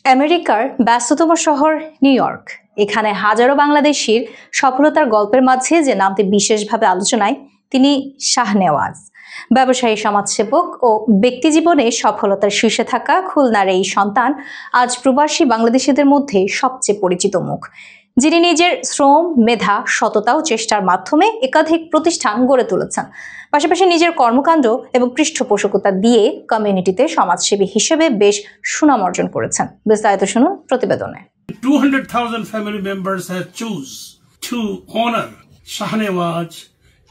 আমেরিকার ব্যস্ততম শহর নিউ ইয়র্ক। এখানে হাজারো বাংলাদেশির সফলতার গল্পের মাঝে যে নামটি বিশেষভাবে আলোচনায় তিনি শাহনেওয়াজ। ব্যবসায়ী, সমাজসেবক ও ব্যক্তিজীবনে সফলতার শীর্ষে থাকা খুলনার এই সন্তান আজ প্রবাসী বাংলাদেশিদের মধ্যে সবচেয়ে পরিচিত মুখ, যিনি নিজের শ্রম, মেধা, সততা ও চেষ্টার মাধ্যমে একাধিক প্রতিষ্ঠান গড়ে তুলেছেন। পাশাপাশি নিজের কর্মকাণ্ড এবং পৃষ্ঠপোষকতা দিয়ে কমিউনিটিতে সমাজসেবী হিসেবে বেশ সুনাম অর্জন করেছেন। বিস্তারিত শুনুন প্রতিবেদনে। 200,000 family members have choose to honor Shahnewaz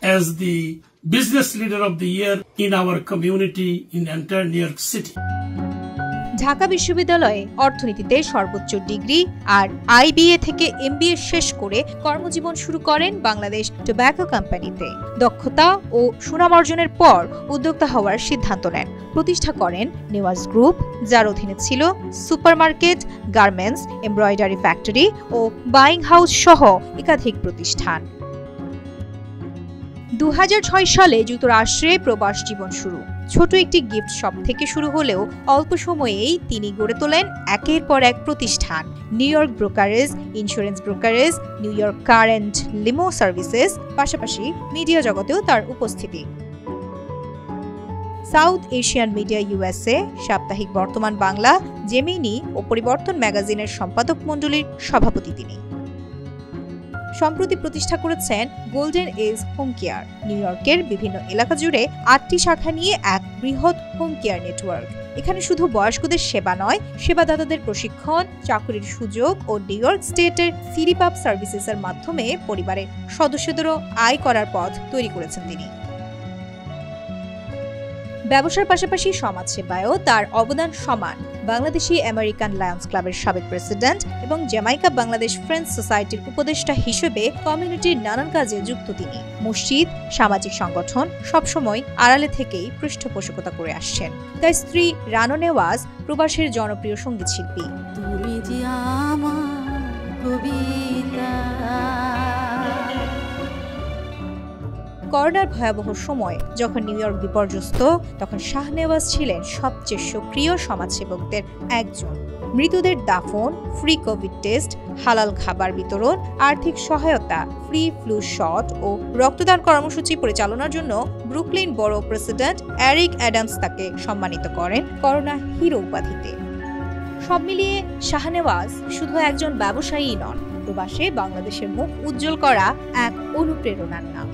as the business leader of the year in our community in entire New York City. Dhaka বিশ্ববিদ্যালয়ে অর্থনীতিতে সর্বোচ্চ ডিগ্রি আর IBA থেকে MBA শেষ করে কর্মজীবন শুরু করেন বাংলাদেশ টোব্যাকো কোম্পানিতে। দক্ষতা ও সুনাম অর্জনের পর উদ্যোক্তা হওয়ার সিদ্ধান্ত নেন। প্রতিষ্ঠা করেন নেওয়াজ গ্রুপ, যার অধীনে ছিল সুপারমার্কেট, গার্মেন্টস, এমব্রয়ডারি ফ্যাক্টরি ও বাইং হাউস সহ একাধিক প্রতিষ্ঠান। 2006 সালে যুক্তরাষ্ট্রে প্রবাস জীবন শুরু। ছোট একটি গিফট শপ থেকে শুরু হলেও অল্প সময়েই তিনি গড়ে তোলেন একের পর এক প্রতিষ্ঠান। New York brokerage, insurance brokerage, new York car and limo services, পাশাপাশি মিডিয়া জগতেও তার উপস্থিতি। সাউথ এশিয়ান মিডিয়া USA, সাপ্তাহিক বর্তমান বাংলা, জেমিনি ও পরিবর্তন ম্যাগাজিনের সম্পাদক মণ্ডলীর সভাপতি তিনি। সম্প্রতি প্রতিষ্ঠা করেছেন Golden Age Home Care. New ইয়র্কের বিভিন্ন এলাকা জুড়ে 8টি শাখা নিয়ে এক বৃহৎ হোম কেয়ার নেটওয়ার্ক। এখানে শুধু বয়স্কদের সেবা নয়, সেবাদাতাদের প্রশিক্ষণ, চাকরির সুযোগ ও নিউ ইয়র্ক স্টেটের সিরিপাব সার্ভিসেসের মাধ্যমে পরিবারের সদস্যদেরও আয় করার পথ তৈরি করেছেন তিনি। ব্যবসার পাশাপাশি সমাজসেবায়ও তার অবদান সমান। বাংলাদেশি আমেরিকান লায়ন্স ক্লাবের সাবেক প্রেসিডেন্ট এবং জ্যামাইকা বাংলাদেশ ফ্রেন্ডস সোসাইটির উপদেষ্টা হিসেবে কমিউনিটির নানান কাজে যুক্ত তিনি। মসজিদ, সামাজিক সংগঠন সবসময় আড়ালে থেকেই পৃষ্ঠপোষকতা করে আসছেন। তার স্ত্রী রানো নেওয়াজ প্রবাসের জনপ্রিয় সঙ্গীত শিল্পী। করোনার ভয়াবহ সময় যখন নিউ ইয়র্ক বিপর্যস্ত, তখন শাহনেওয়াজ ছিলেন সবচেয়ে সক্রিয় সমাজসেবকদের একজন। মৃতদের দাফন, ফ্রি কোভিড টেস্ট, হালাল খাবার বিতরণ, আর্থিক সহায়তা, ফ্রি ফ্লু শট ও রক্তদান কর্মসূচি পরিচালনার জন্য ব্রুকলিন বরো প্রেসিডেন্ট এরিক অ্যাডামস তাকে সম্মানিত করেন করোনা হিরো উপাধিতে। সব মিলিয়ে শাহনেওয়াজ শুধু একজন ব্যবসায়ী নন, প্রবাসে বাংলাদেশের মুখ উজ্জ্বল করা এক অনুপ্রেরণার নাম।